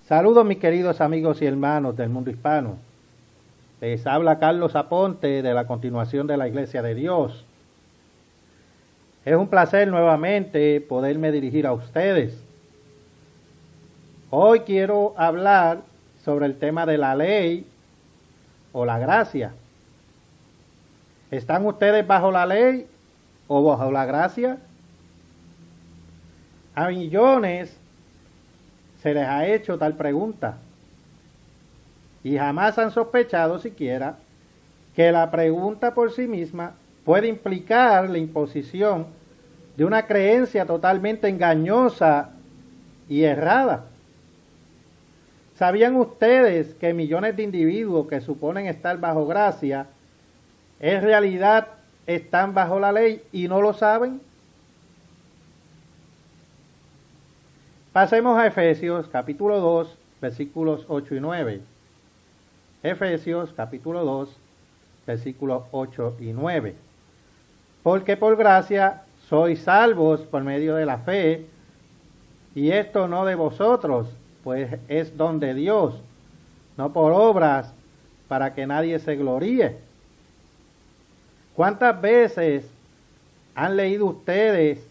Saludos mis queridos amigos y hermanos del mundo hispano. Les habla Carlos Aponte de la continuación de la Iglesia de Dios. Es un placer nuevamente poderme dirigir a ustedes. Hoy quiero hablar sobre el tema de la ley o la gracia. ¿Están ustedes bajo la ley o bajo la gracia? A millones se les ha hecho tal pregunta y jamás han sospechado siquiera que la pregunta por sí misma puede implicar la imposición de una creencia totalmente engañosa y errada. ¿Sabían ustedes que millones de individuos que suponen estar bajo gracia en realidad están bajo la ley y no lo saben? Pasemos a Efesios capítulo 2, versículos 8 y 9. Efesios capítulo 2, versículos 8 y 9. Porque por gracia sois salvos por medio de la fe, y esto no de vosotros, pues es don de Dios, no por obras, para que nadie se gloríe. ¿Cuántas veces han leído ustedes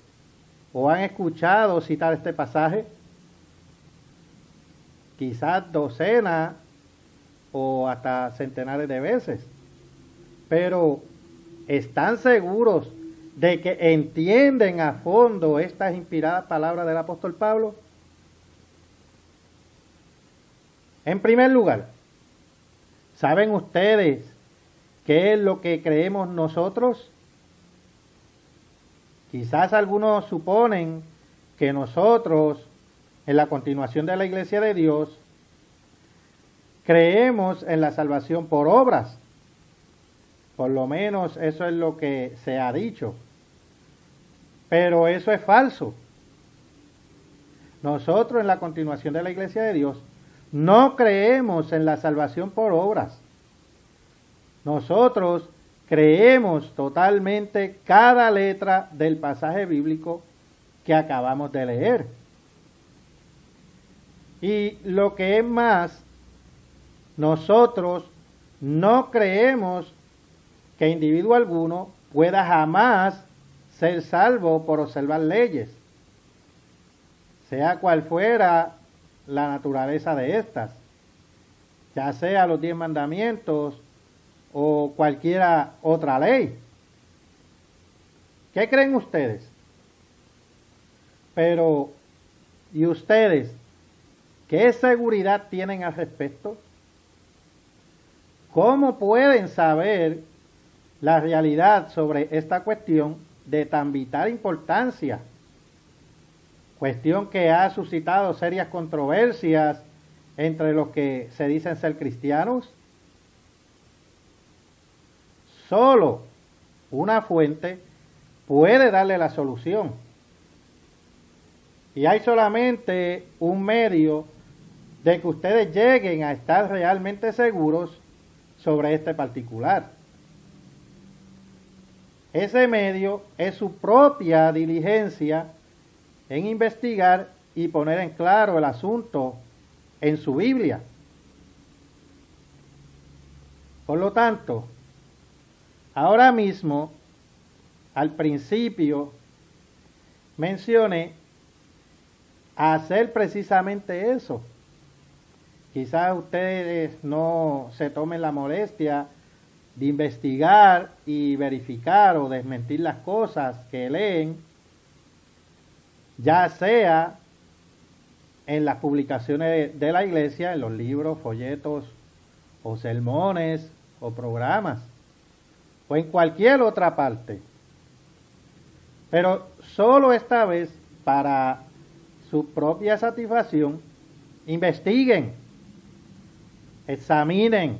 o han escuchado citar este pasaje? Quizás docenas o hasta centenares de veces. Pero ¿están seguros de que entienden a fondo estas inspiradas palabras del apóstol Pablo? En primer lugar, ¿saben ustedes qué es lo que creemos nosotros? Quizás algunos suponen que nosotros, en la continuación de la Iglesia de Dios, creemos en la salvación por obras. Por lo menos eso es lo que se ha dicho. Pero eso es falso. Nosotros, en la continuación de la Iglesia de Dios, no creemos en la salvación por obras. Nosotros creemos totalmente cada letra del pasaje bíblico que acabamos de leer. Y lo que es más, nosotros no creemos que individuo alguno pueda jamás ser salvo por observar leyes, sea cual fuera la naturaleza de estas, ya sea los 10 mandamientos o cualquiera otra ley. ¿Qué creen ustedes? Pero, ¿y ustedes qué seguridad tienen al respecto? ¿Cómo pueden saber la realidad sobre esta cuestión de tan vital importancia? Cuestión que ha suscitado serias controversias entre los que se dicen ser cristianos. Solo una fuente puede darle la solución. Y hay solamente un medio de que ustedes lleguen a estar realmente seguros sobre este particular. Ese medio es su propia diligencia en investigar y poner en claro el asunto en su Biblia. Por lo tanto, ahora mismo, al principio, mencioné hacer precisamente eso. Quizás ustedes no se tomen la molestia de investigar y verificar o desmentir las cosas que leen, ya sea en las publicaciones de la iglesia, en los libros, folletos o sermones o programas, o en cualquier otra parte. Pero solo esta vez, para su propia satisfacción, investiguen, examinen,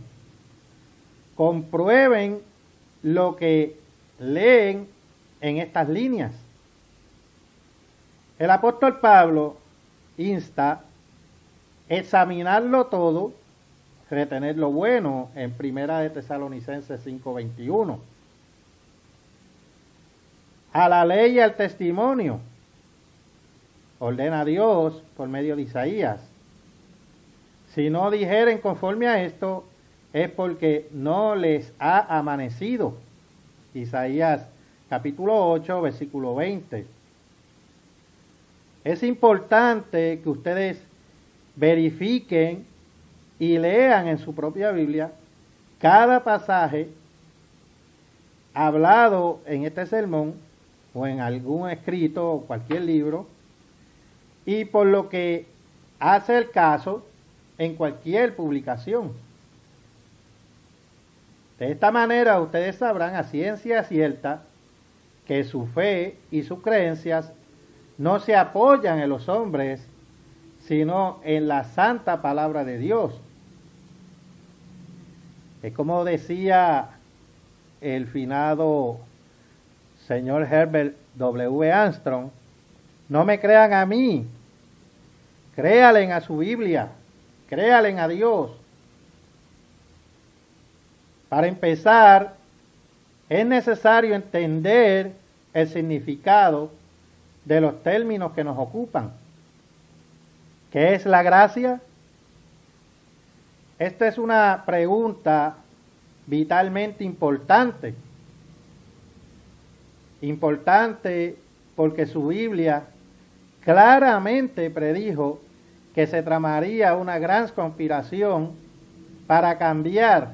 comprueben lo que leen en estas líneas. El apóstol Pablo insta a examinarlo todo, retener lo bueno, en Primera de Tesalonicenses 5:21. A la ley y al testimonio, ordena a Dios por medio de Isaías. Si no dijeren conforme a esto, es porque no les ha amanecido. Isaías capítulo 8, versículo 20. Es importante que ustedes verifiquen y lean en su propia Biblia cada pasaje hablado en este sermón o en algún escrito o cualquier libro, y por lo que hace el caso en cualquier publicación. De esta manera ustedes sabrán a ciencia cierta que su fe y sus creencias no se apoyan en los hombres, sino en la santa palabra de Dios. Es como decía el finado señor Herbert W. Armstrong: no me crean a mí, créalen a su Biblia, créalen a Dios. Para empezar, es necesario entender el significado de los términos que nos ocupan. ¿Qué es la gracia? Esta es una pregunta vitalmente importante. Importante porque su Biblia claramente predijo que se tramaría una gran conspiración para cambiar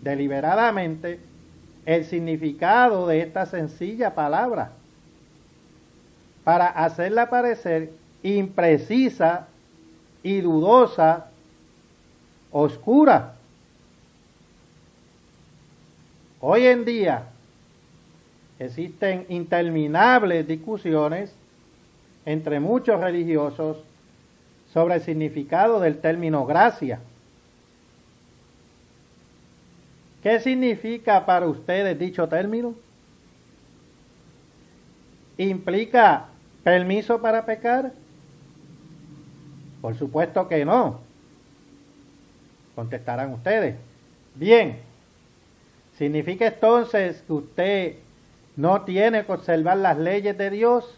deliberadamente el significado de esta sencilla palabra, para hacerla parecer imprecisa y dudosa, oscura. Hoy en día existen interminables discusiones entre muchos religiosos sobre el significado del término gracia. ¿Qué significa para ustedes dicho término? ¿Implica permiso para pecar? Por supuesto que no, contestarán ustedes. Bien, ¿significa entonces que usted no tiene que observar las leyes de Dios?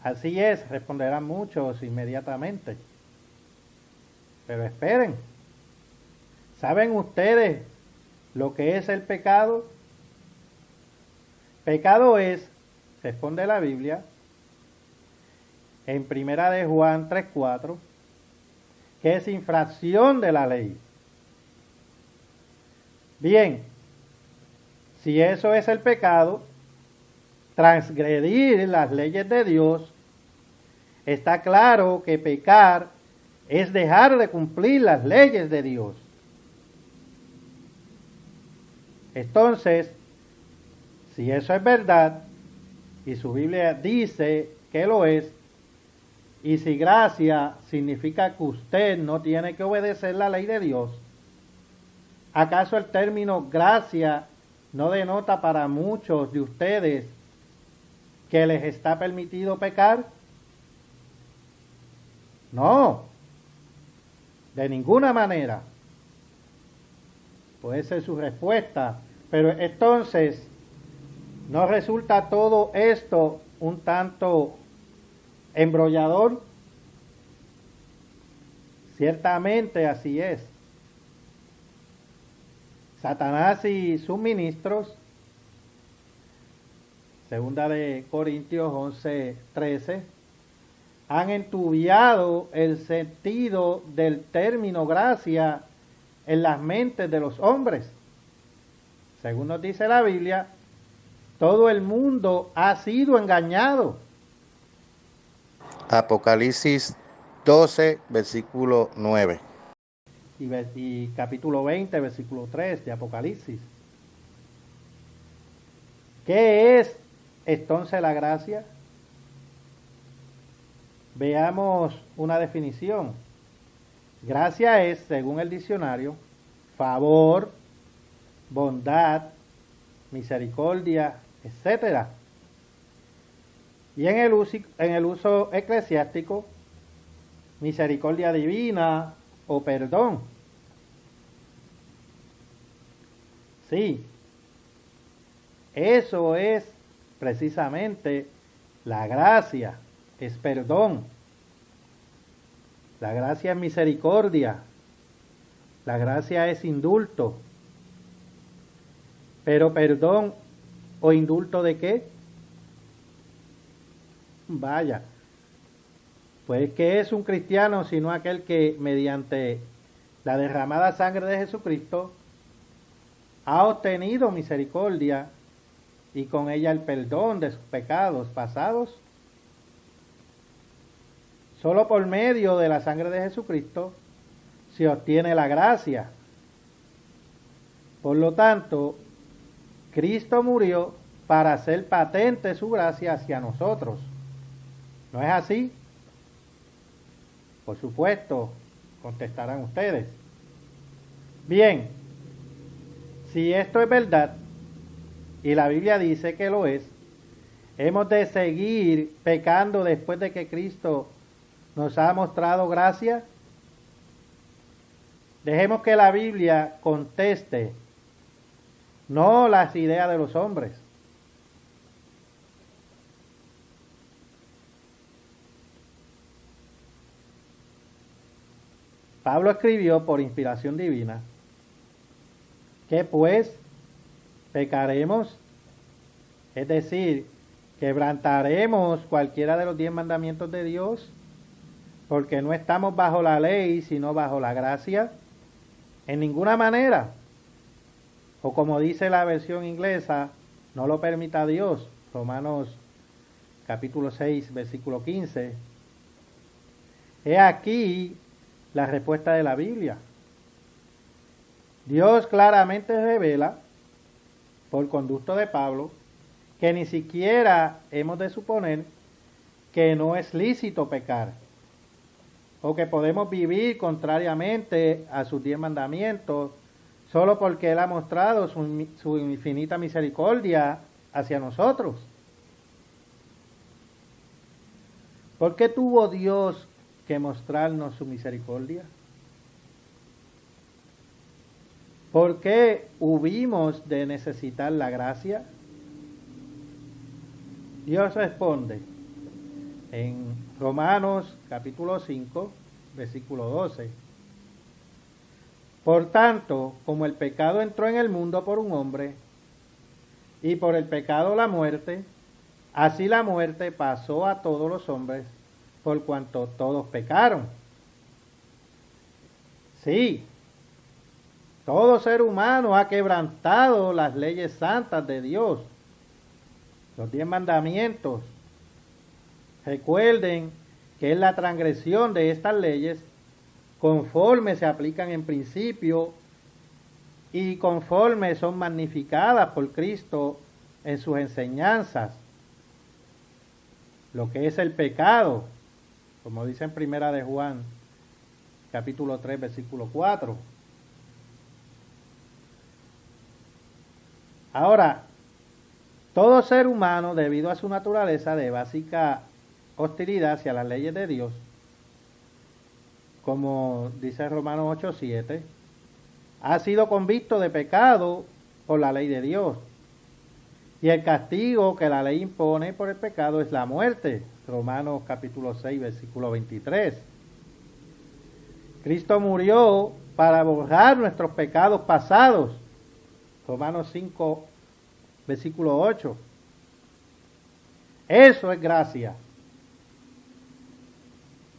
Así es, responderán muchos inmediatamente. Pero esperen, ¿saben ustedes lo que es el pecado? Pecado es, responde la Biblia, en 1 de Juan 3:4, que es infracción de la ley. Bien, si eso es el pecado, transgredir las leyes de Dios, está claro que pecar es dejar de cumplir las leyes de Dios. Entonces, si eso es verdad, y su Biblia dice que lo es, y si gracia significa que usted no tiene que obedecer la ley de Dios, ¿acaso el término gracia no denota para muchos de ustedes que les está permitido pecar? No, de ninguna manera. Puede ser su respuesta, pero entonces, ¿no resulta todo esto un tanto embrollador? Ciertamente así es. Satanás y sus ministros, segunda de Corintios 11:13, han entubiado el sentido del término gracia en las mentes de los hombres. Según nos dice la Biblia, todo el mundo ha sido engañado. Apocalipsis 12, versículo 9. Y capítulo 20, versículo 3 de Apocalipsis. ¿Qué es entonces la gracia? Veamos una definición. Gracia es, según el diccionario, favor, bondad, misericordia, etc. Y en el uso eclesiástico, misericordia divina o perdón. Sí, eso es precisamente la gracia, es perdón. La gracia es misericordia. La gracia es indulto. Pero perdón o indulto ¿de qué? Vaya, pues ¿qué es un cristiano sino aquel que mediante la derramada sangre de Jesucristo ha obtenido misericordia y con ella el perdón de sus pecados pasados? Solo por medio de la sangre de Jesucristo se obtiene la gracia. Por lo tanto, Cristo murió para hacer patente su gracia hacia nosotros. ¿No es así? Por supuesto, contestarán ustedes. Bien, si esto es verdad, y la Biblia dice que lo es, hemos de seguir pecando después de que Cristo nos ha mostrado gracia. Dejemos que la Biblia conteste, no las ideas de los hombres. Pablo escribió por inspiración divina que pues pecaremos, es decir, quebrantaremos cualquiera de los 10 mandamientos de Dios, porque no estamos bajo la ley, sino bajo la gracia, en ninguna manera. O como dice la versión inglesa, no lo permita Dios, Romanos capítulo 6, versículo 15. He aquí la respuesta de la Biblia. Dios claramente revela, por conducto de Pablo, que ni siquiera hemos de suponer que no es lícito pecar, o que podemos vivir contrariamente a sus 10 mandamientos, solo porque Él ha mostrado su infinita misericordia hacia nosotros. ¿Por qué tuvo Dios que mostrarnos su misericordia? ¿Por qué hubimos de necesitar la gracia? Dios responde en Romanos capítulo 5, versículo 12. Por tanto, como el pecado entró en el mundo por un hombre, y por el pecado la muerte, así la muerte pasó a todos los hombres, por cuanto todos pecaron. Sí, todo ser humano ha quebrantado las leyes santas de Dios, los 10 mandamientos. Recuerden que es la transgresión de estas leyes conforme se aplican en principio y conforme son magnificadas por Cristo en sus enseñanzas. Lo que es el pecado, como dice en Primera de Juan, capítulo 3, versículo 4. Ahora, todo ser humano, debido a su naturaleza de básica hostilidad hacia las leyes de Dios, como dice Romanos 8:7, ha sido convicto de pecado por la ley de Dios. Y el castigo que la ley impone por el pecado es la muerte. Romanos capítulo 6, versículo 23. Cristo murió para borrar nuestros pecados pasados. Romanos 5, versículo 8. Eso es gracia.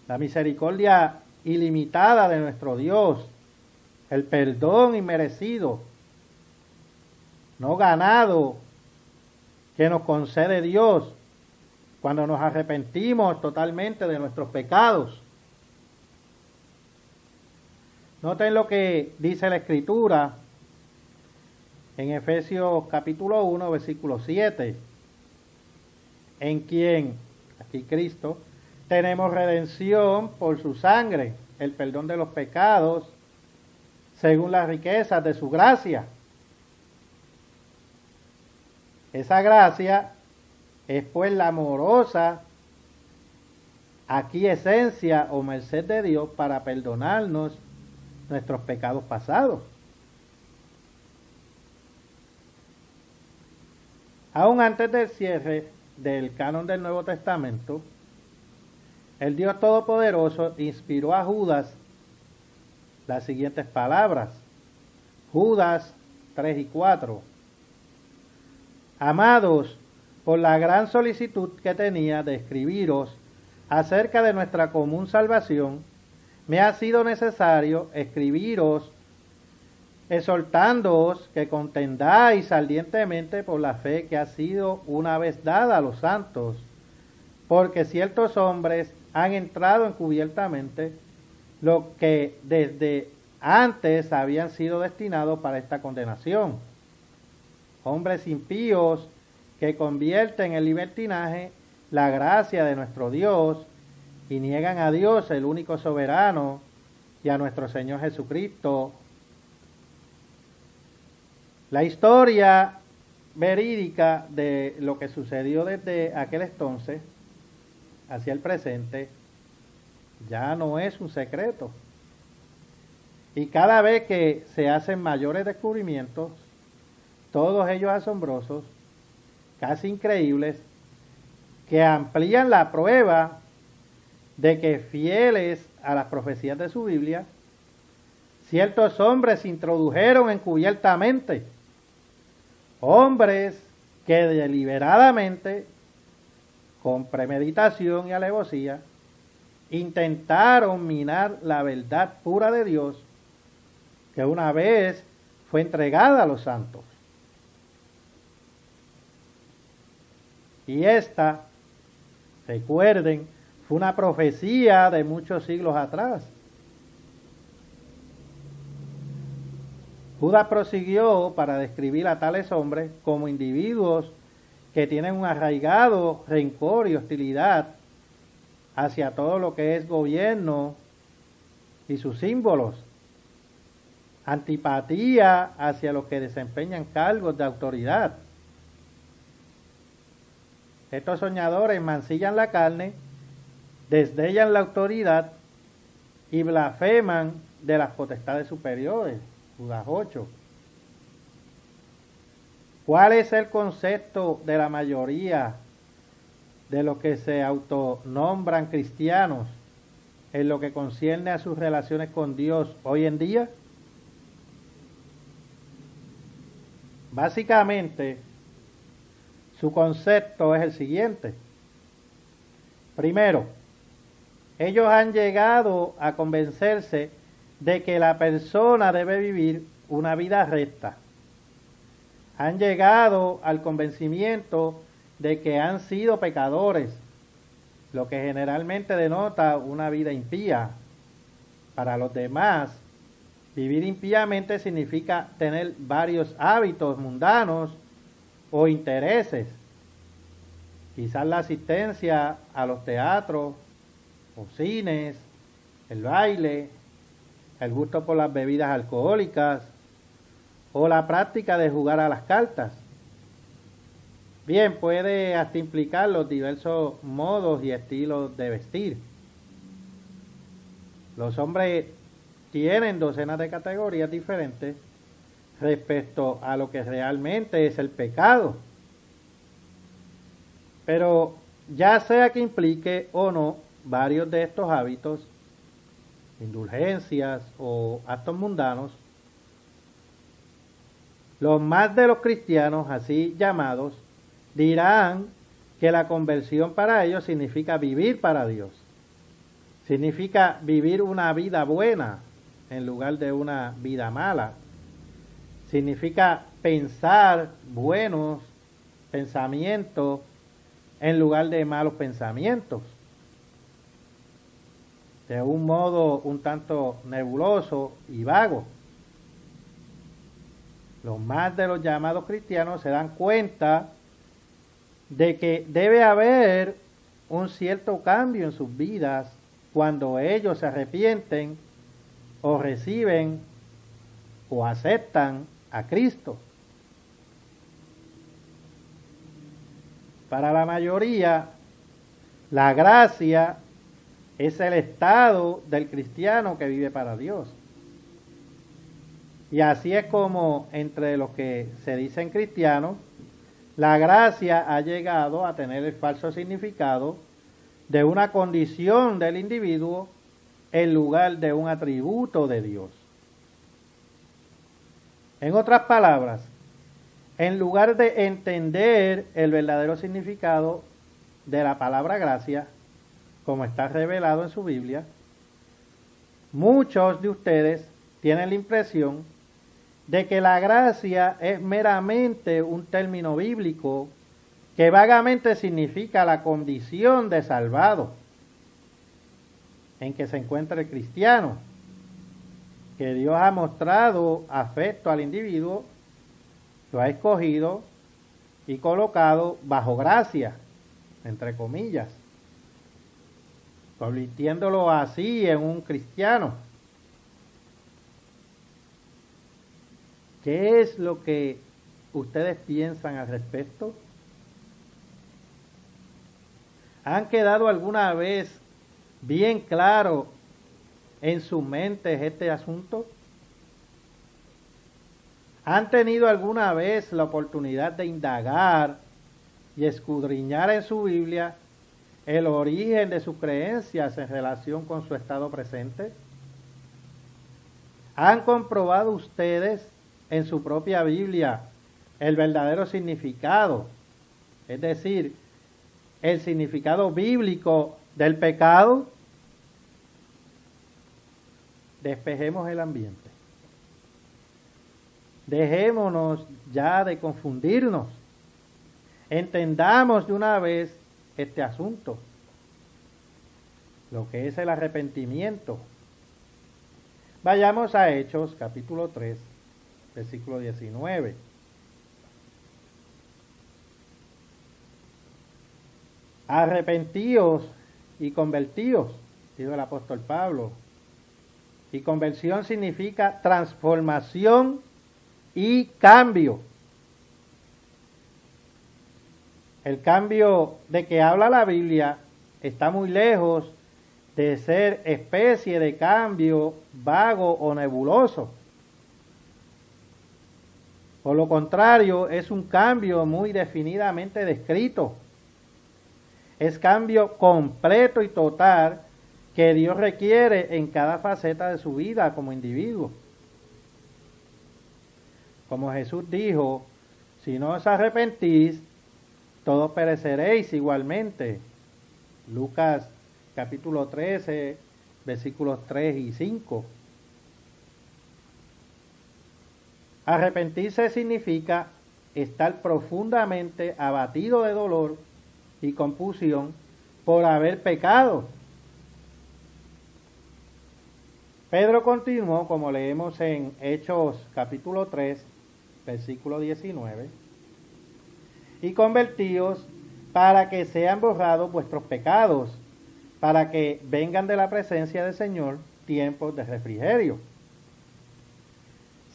La misericordia ilimitada de nuestro Dios, el perdón inmerecido, no ganado, que nos concede Dios cuando nos arrepentimos totalmente de nuestros pecados. Noten lo que dice la Escritura en Efesios capítulo 1, versículo 7, en quien, aquí Cristo, tenemos redención por su sangre, el perdón de los pecados, según las riquezas de su gracia. Esa gracia es pues la amorosa aquiescencia o merced de Dios para perdonarnos nuestros pecados pasados. Aún antes del cierre del canon del Nuevo Testamento, el Dios Todopoderoso inspiró a Judas las siguientes palabras. Judas 3 y 4. Amados, por la gran solicitud que tenía de escribiros acerca de nuestra común salvación, me ha sido necesario escribiros exhortándoos que contendáis ardientemente por la fe que ha sido una vez dada a los santos, porque ciertos hombres han entrado encubiertamente lo que desde antes habían sido destinados para esta condenación. Hombres impíos que convierten en libertinaje la gracia de nuestro Dios y niegan a Dios, el único soberano, y a nuestro Señor Jesucristo. La historia verídica de lo que sucedió desde aquel entonces hacia el presente ya no es un secreto. Y cada vez que se hacen mayores descubrimientos, todos ellos asombrosos, casi increíbles, que amplían la prueba de que fieles a las profecías de su Biblia, ciertos hombres introdujeron encubiertamente, hombres que deliberadamente, con premeditación y alevosía, intentaron minar la verdad pura de Dios que una vez fue entregada a los santos. Y esta, recuerden, fue una profecía de muchos siglos atrás. Judas prosiguió para describir a tales hombres como individuos que tienen un arraigado rencor y hostilidad hacia todo lo que es gobierno y sus símbolos, antipatía hacia los que desempeñan cargos de autoridad. Estos soñadores mancillan la carne, desdeñan la autoridad y blasfeman de las potestades superiores. Judas 8. ¿Cuál es el concepto de la mayoría de los que se autonombran cristianos en lo que concierne a sus relaciones con Dios hoy en día? Básicamente, su concepto es el siguiente. Primero, ellos han llegado a convencerse de que la persona debe vivir una vida recta. Han llegado al convencimiento de que han sido pecadores, lo que generalmente denota una vida impía. Para los demás, vivir impíamente significa tener varios hábitos mundanos o intereses. Quizás la asistencia a los teatros o cines, el baile, el gusto por las bebidas alcohólicas o la práctica de jugar a las cartas. Bien, puede hasta implicar los diversos modos y estilos de vestir. Los hombres tienen docenas de categorías diferentes respecto a lo que realmente es el pecado. Pero ya sea que implique o no varios de estos hábitos, indulgencias o actos mundanos, los más de los cristianos así llamados dirán que la conversión para ellos significa vivir para Dios. Significa vivir una vida buena en lugar de una vida mala. Significa pensar buenos pensamientos en lugar de malos pensamientos. De un modo un tanto nebuloso y vago. Los más de los llamados cristianos se dan cuenta de que debe haber un cierto cambio en sus vidas cuando ellos se arrepienten o reciben o aceptan a Cristo. Para la mayoría, la gracia es el estado del cristiano que vive para Dios. Y así es como entre los que se dicen cristianos, la gracia ha llegado a tener el falso significado de una condición del individuo en lugar de un atributo de Dios. En otras palabras, en lugar de entender el verdadero significado de la palabra gracia, como está revelado en su Biblia, muchos de ustedes tienen la impresión de que la gracia es meramente un término bíblico que vagamente significa la condición de salvado en que se encuentra el cristiano, que Dios ha mostrado afecto al individuo, lo ha escogido y colocado bajo gracia, entre comillas, convirtiéndolo así en un cristiano. ¿Qué es lo que ustedes piensan al respecto? ¿Han quedado alguna vez bien claro en su mente este asunto? ¿Han tenido alguna vez la oportunidad de indagar y escudriñar en su Biblia el origen de sus creencias en relación con su estado presente? ¿Han comprobado ustedes en su propia Biblia el verdadero significado, es decir, el significado bíblico del pecado? Despejemos el ambiente. Dejémonos ya de confundirnos. Entendamos de una vez este asunto, lo que es el arrepentimiento. Vayamos a Hechos, capítulo 3, versículo 19. Arrepentíos y convertíos, dijo el apóstol Pablo. Y conversión significa transformación y cambio. El cambio de que habla la Biblia está muy lejos de ser especie de cambio vago o nebuloso. Por lo contrario, es un cambio muy definidamente descrito. Es cambio completo y total que Dios requiere en cada faceta de su vida como individuo. Como Jesús dijo, si no os arrepentís, todos pereceréis igualmente. Lucas capítulo 13, versículos 3 y 5. Arrepentirse significa estar profundamente abatido de dolor y confusión por haber pecado. Pedro continuó, como leemos en Hechos capítulo 3, versículo 19, y convertíos para que sean borrados vuestros pecados, para que vengan de la presencia del Señor tiempos de refrigerio.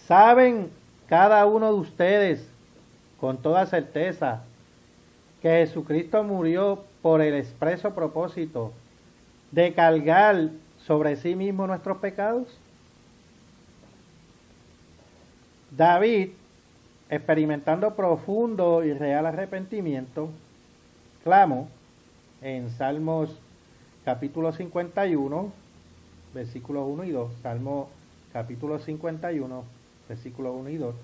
¿Saben cada uno de ustedes con toda certeza que Jesucristo murió por el expreso propósito de cargar sobre sí mismo nuestros pecados? David, experimentando profundo y real arrepentimiento, clamó en Salmos capítulo 51, versículos 1 y 2, Salmo capítulo 51, versículos 1 y 2.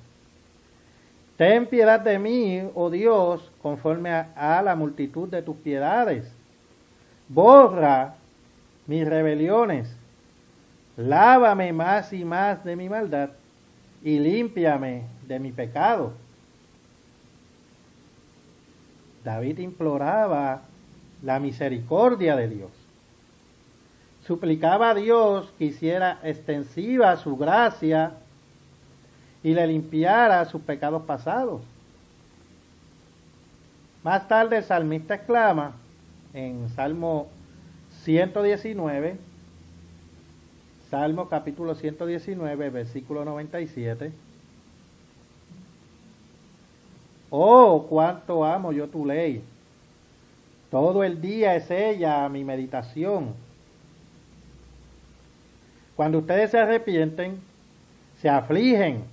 Ten piedad de mí, oh Dios, conforme a la multitud de tus piedades. Borra mis rebeliones, lávame más y más de mi maldad y límpiame de mi pecado. David imploraba la misericordia de Dios. Suplicaba a Dios que hiciera extensiva su gracia y le limpiara sus pecados pasados. Más tarde el salmista exclama en Salmo 119, Salmo capítulo 119, versículo 97. Oh, cuánto amo yo tu ley. Todo el día es ella mi meditación. Cuando ustedes se arrepienten, se afligen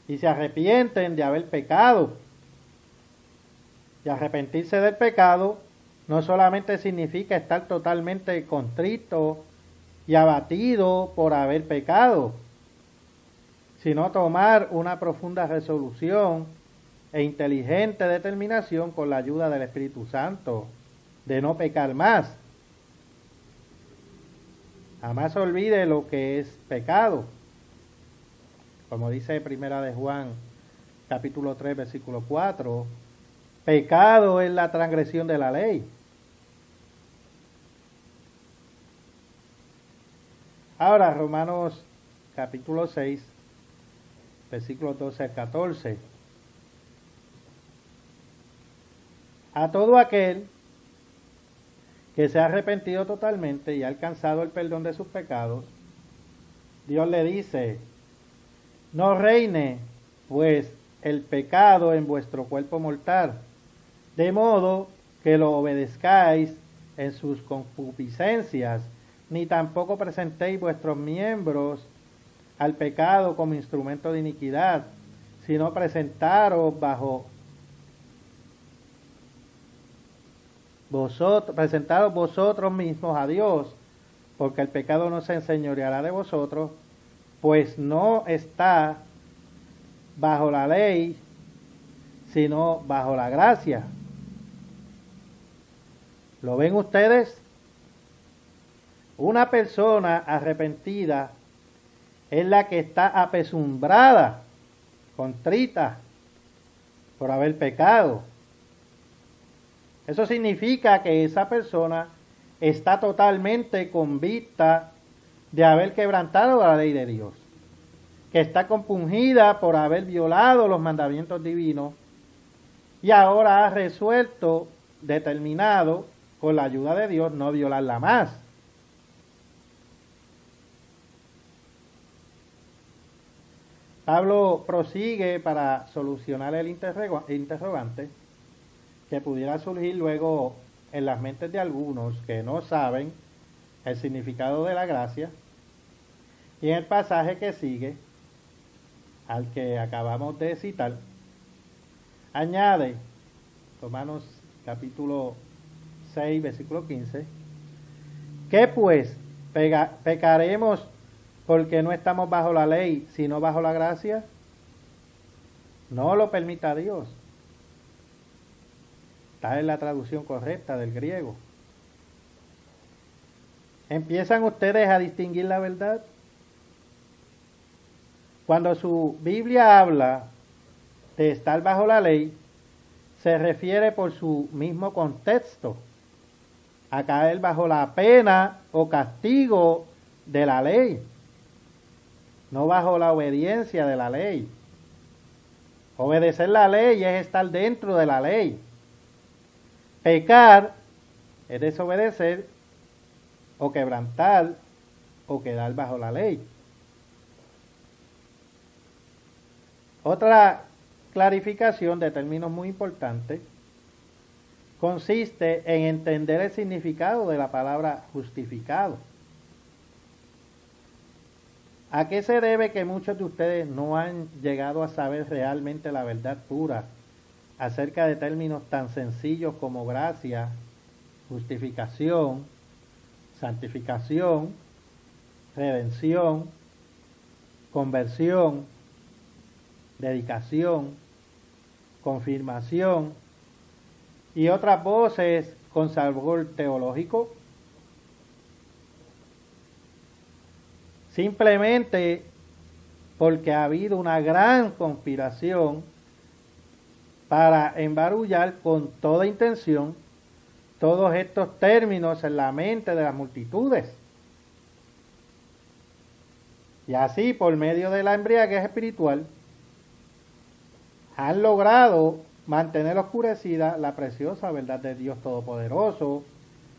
y se arrepienten de haber pecado. Y arrepentirse del pecado no solamente significa estar totalmente contrito y abatido por haber pecado, sino tomar una profunda resolución e inteligente determinación con la ayuda del Espíritu Santo de no pecar más. Jamás olvide lo que es pecado. Como dice Primera de Juan, capítulo 3, versículo 4, pecado es la transgresión de la ley. Ahora, Romanos capítulo 6, versículos 12 al 14. A todo aquel que se ha arrepentido totalmente y ha alcanzado el perdón de sus pecados, Dios le dice: no reine pues el pecado en vuestro cuerpo mortal, de modo que lo obedezcáis en sus concupiscencias, ni tampoco presentéis vuestros miembros al pecado como instrumento de iniquidad, sino presentaros vosotros mismos a Dios, porque el pecado no se enseñoreará de vosotros, pues no está bajo la ley, sino bajo la gracia. ¿Lo ven ustedes? Una persona arrepentida es la que está apesumbrada, contrita por haber pecado. Eso significa que esa persona está totalmente convicta de haber quebrantado la ley de Dios, que está compungida por haber violado los mandamientos divinos y ahora ha resuelto, determinado, con la ayuda de Dios, no violarla más. Pablo prosigue para solucionar el interrogante que pudiera surgir luego en las mentes de algunos que no saben el significado de la gracia. Y en el pasaje que sigue, al que acabamos de citar, añade, Romanos capítulo 6, versículo 15, ¿qué pues? ¿Pecaremos porque no estamos bajo la ley, sino bajo la gracia? No lo permita Dios. Está en la traducción correcta del griego. ¿Empiezan ustedes a distinguir la verdad? Cuando su Biblia habla de estar bajo la ley, se refiere por su mismo contexto a caer bajo la pena o castigo de la ley, no bajo la obediencia de la ley. Obedecer la ley es estar dentro de la ley. Pecar es desobedecer o quebrantar o quedar bajo la ley. Otra clarificación de términos muy importante consiste en entender el significado de la palabra justificado. ¿A qué se debe que muchos de ustedes no han llegado a saber realmente la verdad pura acerca de términos tan sencillos como gracia, justificación, santificación, redención, conversión, dedicación, confirmación y otras voces con sabor teológico? Simplemente porque ha habido una gran conspiración para embarullar con toda intención todos estos términos en la mente de las multitudes. Y así, por medio de la embriaguez espiritual, han logrado mantener oscurecida la preciosa verdad de Dios Todopoderoso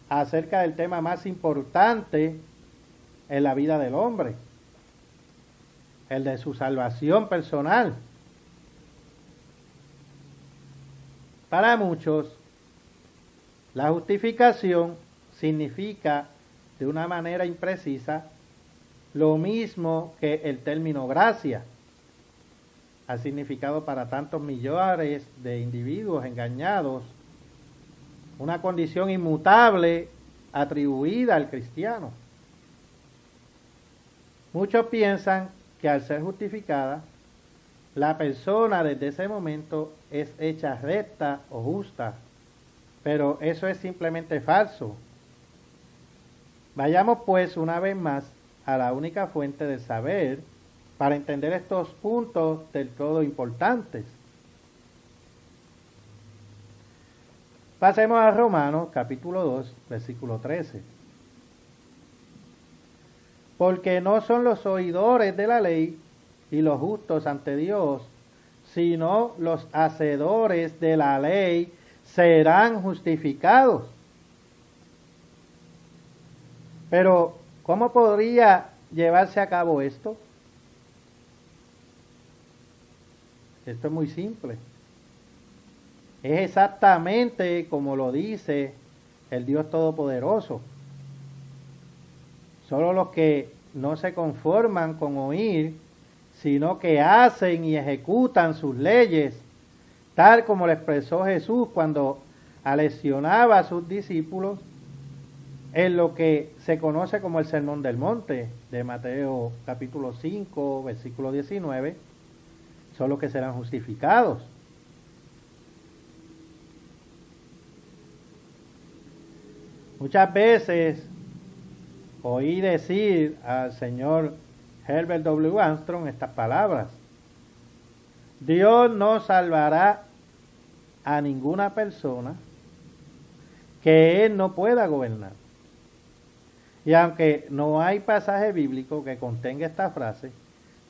acerca del tema más importante en la vida del hombre, el de su salvación personal. Para muchos, la justificación significa de una manera imprecisa lo mismo que el término gracia ha significado para tantos millones de individuos engañados una condición inmutable atribuida al cristiano. Muchos piensan que al ser justificada, la persona desde ese momento es hecha recta o justa, pero eso es simplemente falso. Vayamos pues una vez más a la única fuente del saber para entender estos puntos del todo importantes. Pasemos a Romanos capítulo 2, versículo 13. Porque no son los oidores de la ley y los justos ante Dios, sino los hacedores de la ley serán justificados. Pero, ¿cómo podría llevarse a cabo esto? Esto es muy simple. Es exactamente como lo dice el Dios Todopoderoso. Solo los que no se conforman con oír, sino que hacen y ejecutan sus leyes, tal como lo expresó Jesús cuando aleccionaba a sus discípulos en lo que se conoce como el Sermón del Monte, de Mateo capítulo 5, versículo 19, son los que serán justificados. Muchas veces oí decir al señor Herbert W. Armstrong estas palabras: Dios no salvará a ninguna persona que Él no pueda gobernar. Y aunque no hay pasaje bíblico que contenga esta frase,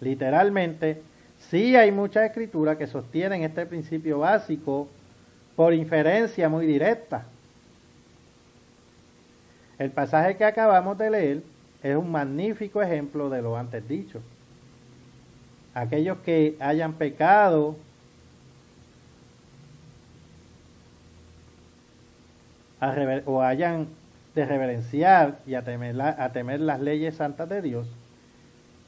literalmente sí hay muchas escrituras que sostienen este principio básico por inferencia muy directa. El pasaje que acabamos de leer es un magnífico ejemplo de lo antes dicho. Aquellos que hayan pecado o hayan de reverenciar y a temer las leyes santas de Dios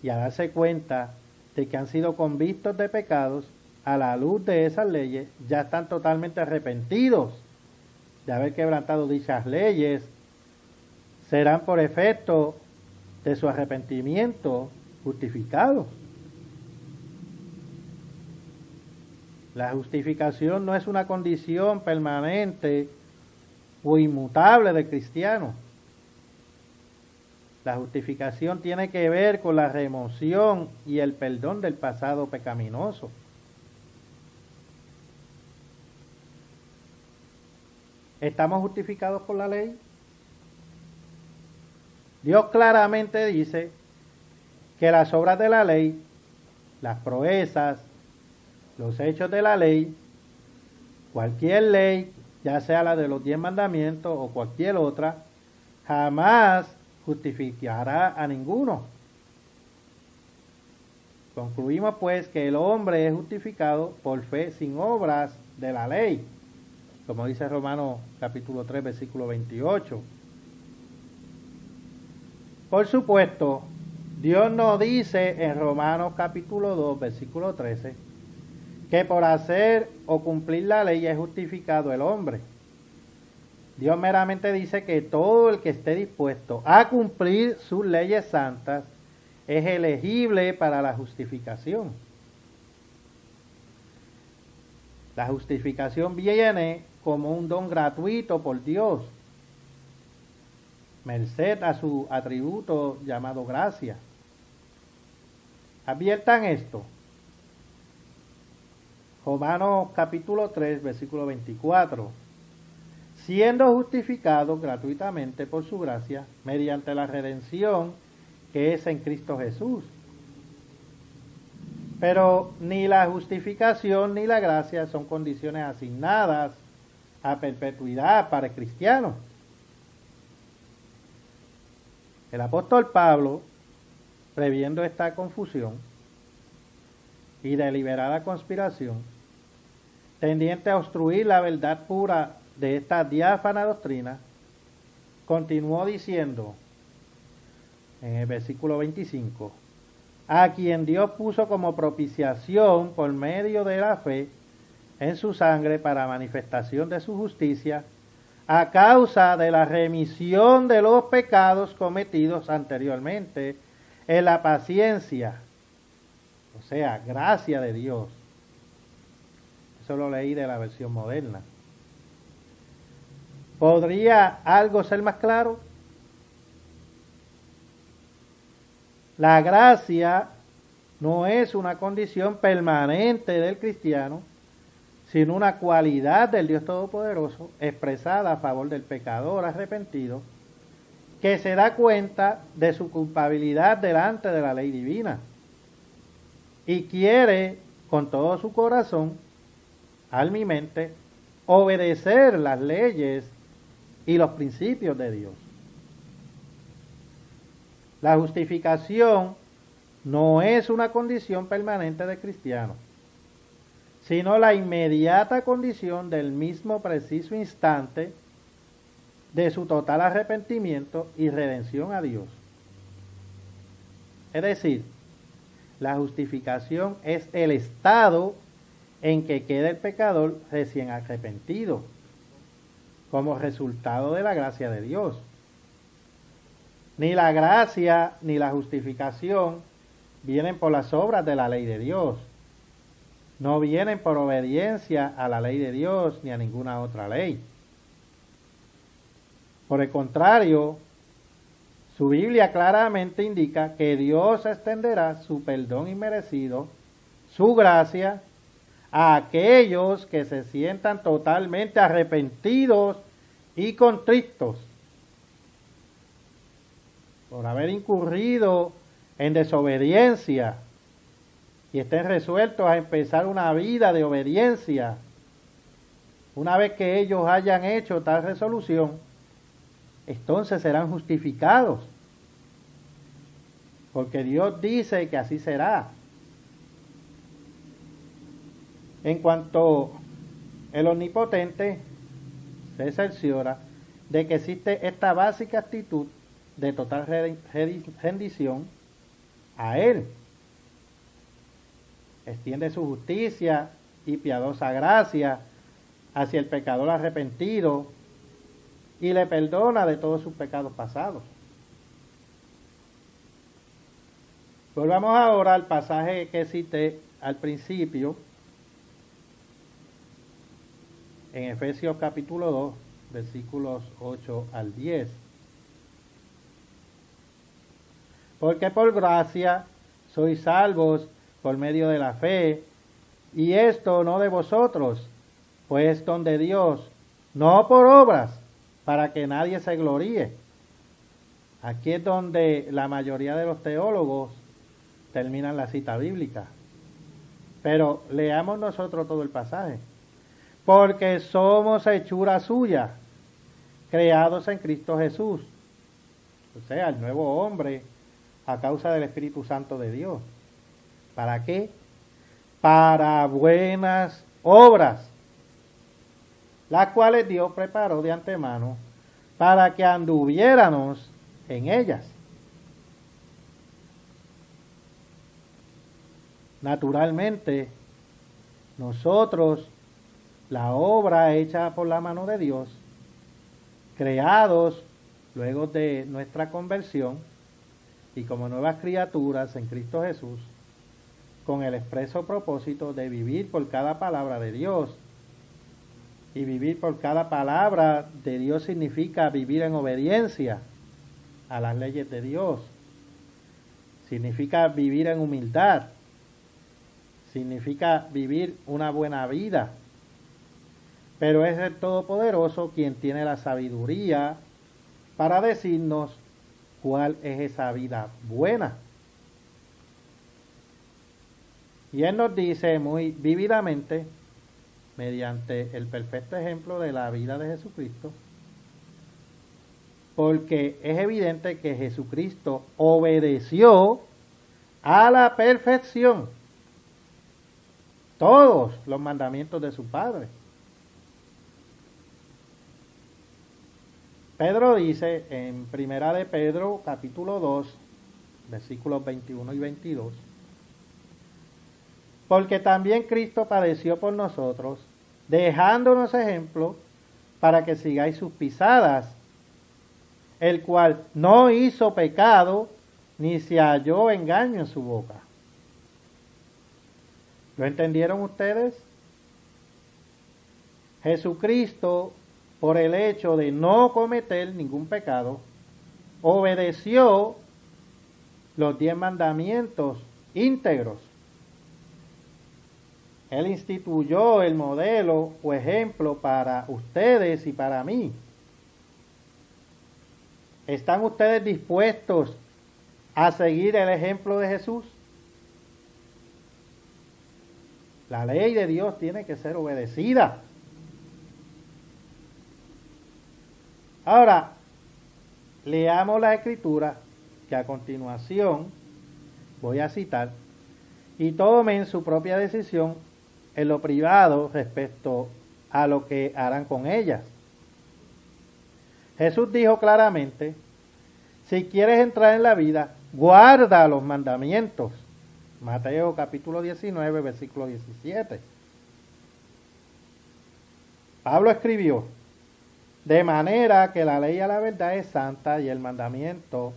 y a darse cuenta de que han sido convictos de pecados, a la luz de esas leyes ya están totalmente arrepentidos de haber quebrantado dichas leyes, serán por efecto de su arrepentimiento justificados. La justificación no es una condición permanente o inmutable del cristiano. La justificación tiene que ver con la remoción y el perdón del pasado pecaminoso. ¿Estamos justificados por la ley? Dios claramente dice que las obras de la ley, las proezas, los hechos de la ley, cualquier ley, ya sea la de los 10 mandamientos o cualquier otra, jamás justificará a ninguno. Concluimos pues que el hombre es justificado por fe sin obras de la ley, como dice Romanos capítulo 3, versículo 28. Por supuesto, Dios nos dice en Romanos capítulo 2, versículo 13, que por hacer o cumplir la ley es justificado el hombre. Dios meramente dice que todo el que esté dispuesto a cumplir sus leyes santas es elegible para la justificación. La justificación viene como un don gratuito por Dios, merced a su atributo llamado gracia. Adviertan esto. Romanos capítulo 3, versículo 24. Siendo justificados gratuitamente por su gracia, mediante la redención que es en Cristo Jesús. Pero ni la justificación ni la gracia son condiciones asignadas a perpetuidad para el cristiano. El apóstol Pablo, previendo esta confusión y deliberada conspiración, tendiente a obstruir la verdad pura de esta diáfana doctrina, continuó diciendo en el versículo 25, a quien Dios puso como propiciación por medio de la fe en su sangre para manifestación de su justicia, a causa de la remisión de los pecados cometidos anteriormente en la paciencia, o sea, gracia de Dios. Eso lo leí de la versión moderna. ¿Podría algo ser más claro? La gracia no es una condición permanente del cristiano, sino una cualidad del Dios Todopoderoso expresada a favor del pecador arrepentido, que se da cuenta de su culpabilidad delante de la ley divina y quiere con todo su corazón, alma y mente, obedecer las leyes y los principios de Dios. La justificación no es una condición permanente del cristiano, sino la inmediata condición del mismo preciso instante de su total arrepentimiento y redención a Dios. Es decir, la justificación es el estado en que queda el pecador recién arrepentido, como resultado de la gracia de Dios. Ni la gracia ni la justificación vienen por las obras de la ley de Dios. No vienen por obediencia a la ley de Dios ni a ninguna otra ley. Por el contrario, su Biblia claramente indica que Dios extenderá su perdón inmerecido, su gracia, a aquellos que se sientan totalmente arrepentidos y contritos por haber incurrido en desobediencia y estén resueltos a empezar una vida de obediencia. Una vez que ellos hayan hecho tal resolución, entonces serán justificados, porque Dios dice que así será. En cuanto el Omnipotente se cerciora de que existe esta básica actitud de total rendición a Él. Extiende su justicia y piadosa gracia hacia el pecador arrepentido y le perdona de todos sus pecados pasados. Volvamos ahora al pasaje que cité al principio, en Efesios capítulo 2, versículos 8 al 10. Porque por gracia sois salvos por medio de la fe, y esto no de vosotros, pues don de Dios, no por obras, para que nadie se gloríe. Aquí es donde la mayoría de los teólogos terminan la cita bíblica. Pero leamos nosotros todo el pasaje. Porque somos hechura suya, creados en Cristo Jesús, o sea, el nuevo hombre a causa del Espíritu Santo de Dios. ¿Para qué? Para buenas obras, las cuales Dios preparó de antemano para que anduviéramos en ellas. Naturalmente, nosotros, la obra hecha por la mano de Dios, creados luego de nuestra conversión y como nuevas criaturas en Cristo Jesús, con el expreso propósito de vivir por cada palabra de Dios. Y vivir por cada palabra de Dios significa vivir en obediencia a las leyes de Dios. Significa vivir en humildad. Significa vivir una buena vida. Pero es el Todopoderoso quien tiene la sabiduría para decirnos cuál es esa vida buena. Y Él nos dice muy vívidamente, mediante el perfecto ejemplo de la vida de Jesucristo, porque es evidente que Jesucristo obedeció a la perfección todos los mandamientos de su Padre. Pedro dice en Primera de Pedro, capítulo 2, versículos 21 y 22, porque también Cristo padeció por nosotros, dejándonos ejemplo para que sigáis sus pisadas, el cual no hizo pecado, ni se halló engaño en su boca. ¿Lo entendieron ustedes? Jesucristo, por el hecho de no cometer ningún pecado, obedeció los 10 mandamientos íntegros. Él instituyó el modelo o ejemplo para ustedes y para mí. ¿Están ustedes dispuestos a seguir el ejemplo de Jesús? La ley de Dios tiene que ser obedecida. Ahora, leamos la escritura que a continuación voy a citar y tomen su propia decisión en lo privado respecto a lo que harán con ellas. Jesús dijo claramente, si quieres entrar en la vida, guarda los mandamientos. Mateo capítulo 19, versículo 17. Pablo escribió, de manera que la ley a la verdad es santa y el mandamiento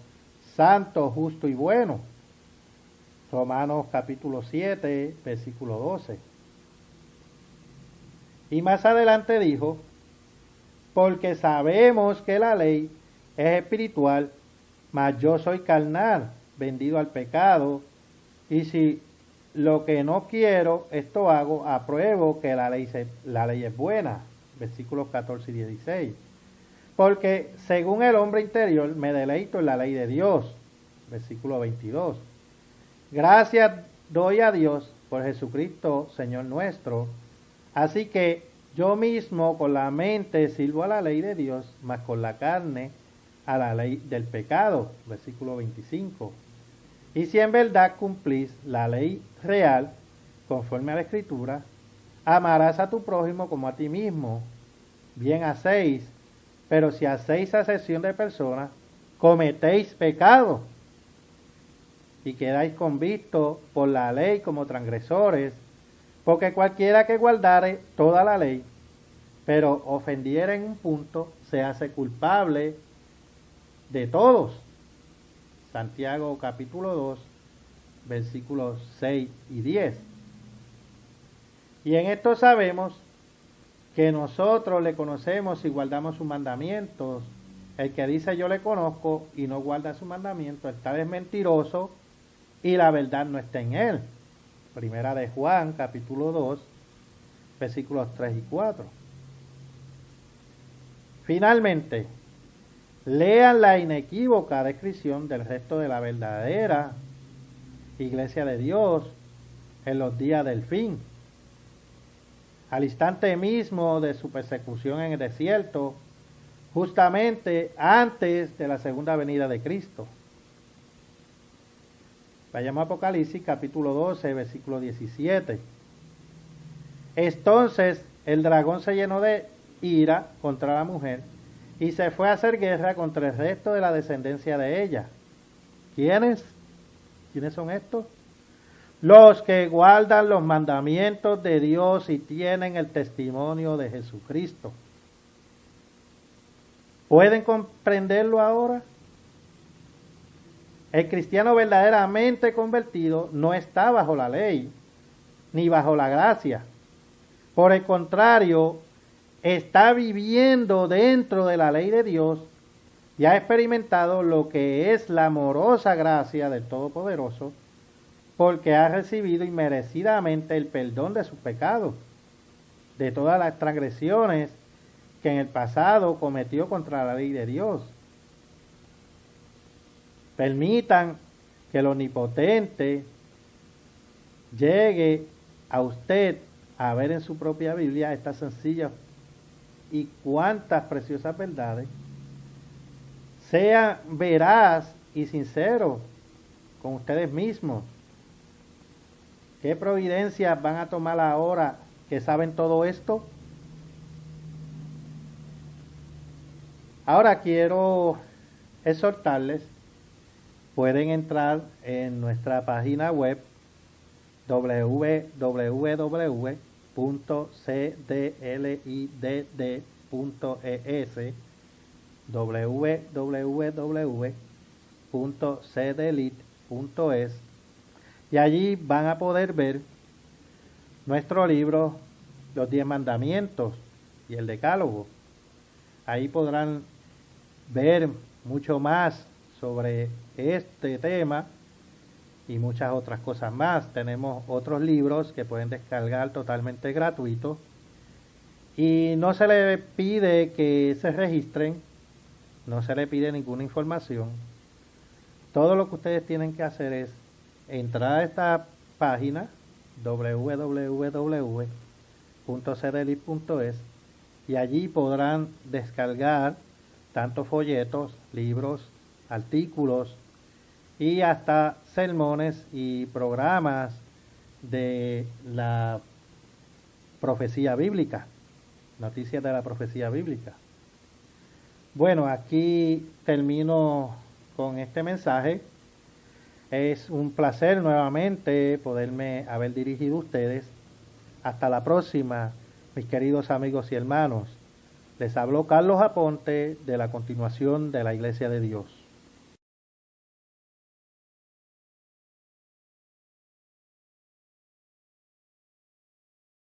santo, justo y bueno. Romanos capítulo 7, versículo 12. Y más adelante dijo, porque sabemos que la ley es espiritual, mas yo soy carnal, vendido al pecado, y si lo que no quiero, esto hago, apruebo que la ley es buena. Versículos 14 y 16. Porque según el hombre interior me deleito en la ley de Dios. Versículo 22. Gracias doy a Dios por Jesucristo, Señor nuestro. Así que yo mismo con la mente sirvo a la ley de Dios, mas con la carne a la ley del pecado. Versículo 25. Y si en verdad cumplís la ley real, conforme a la Escritura, amarás a tu prójimo como a ti mismo. Bien hacéis, pero si hacéis acepción de personas, cometéis pecado y quedáis convictos por la ley como transgresores, porque cualquiera que guardare toda la ley, pero ofendiera en un punto, se hace culpable de todos. Santiago capítulo 2, versículos 6 y 10. Y en esto sabemos que nosotros le conocemos y guardamos sus mandamientos. El que dice yo le conozco y no guarda sus mandamientos, el tal es mentiroso y la verdad no está en él. Primera de Juan capítulo 2, versículos 3 y 4. Finalmente, lean la inequívoca descripción del resto de la verdadera Iglesia de Dios en los días del fin. Al instante mismo de su persecución en el desierto, justamente antes de la segunda venida de Cristo. Vayamos a Apocalipsis capítulo 12, versículo 17. Entonces el dragón se llenó de ira contra la mujer y se fue a hacer guerra contra el resto de la descendencia de ella. ¿Quiénes? ¿Quiénes son estos? Los que guardan los mandamientos de Dios y tienen el testimonio de Jesucristo. ¿Pueden comprenderlo ahora? El cristiano verdaderamente convertido no está bajo la ley, ni bajo la gracia. Por el contrario, está viviendo dentro de la ley de Dios y ha experimentado lo que es la amorosa gracia del Todopoderoso, porque ha recibido inmerecidamente el perdón de sus pecados, de todas las transgresiones que en el pasado cometió contra la ley de Dios. Permitan que el Omnipotente llegue a usted a ver en su propia Biblia estas sencillas y cuántas preciosas verdades. Sea veraz y sincero con ustedes mismos. ¿Qué providencias van a tomar ahora que saben todo esto? Ahora quiero exhortarles. Pueden entrar en nuestra página web www.cdlidd.org www.cdelit.es, y allí van a poder ver nuestro libro Los 10 Mandamientos y el Decálogo. Ahí podrán ver mucho más sobre este tema y muchas otras cosas más. Tenemos otros libros que pueden descargar totalmente gratuitos y no se le pide que se registren, no se le pide ninguna información. Todo lo que ustedes tienen que hacer es entrar a esta página www.cdelit.es y allí podrán descargar tanto folletos, libros, artículos y hasta sermones y programas de la profecía bíblica, noticias de la profecía bíblica. Bueno, aquí termino con este mensaje. Es un placer nuevamente poderme haber dirigido a ustedes. Hasta la próxima, mis queridos amigos y hermanos. Les habló Carlos Aponte de la Continuación de la Iglesia de Dios.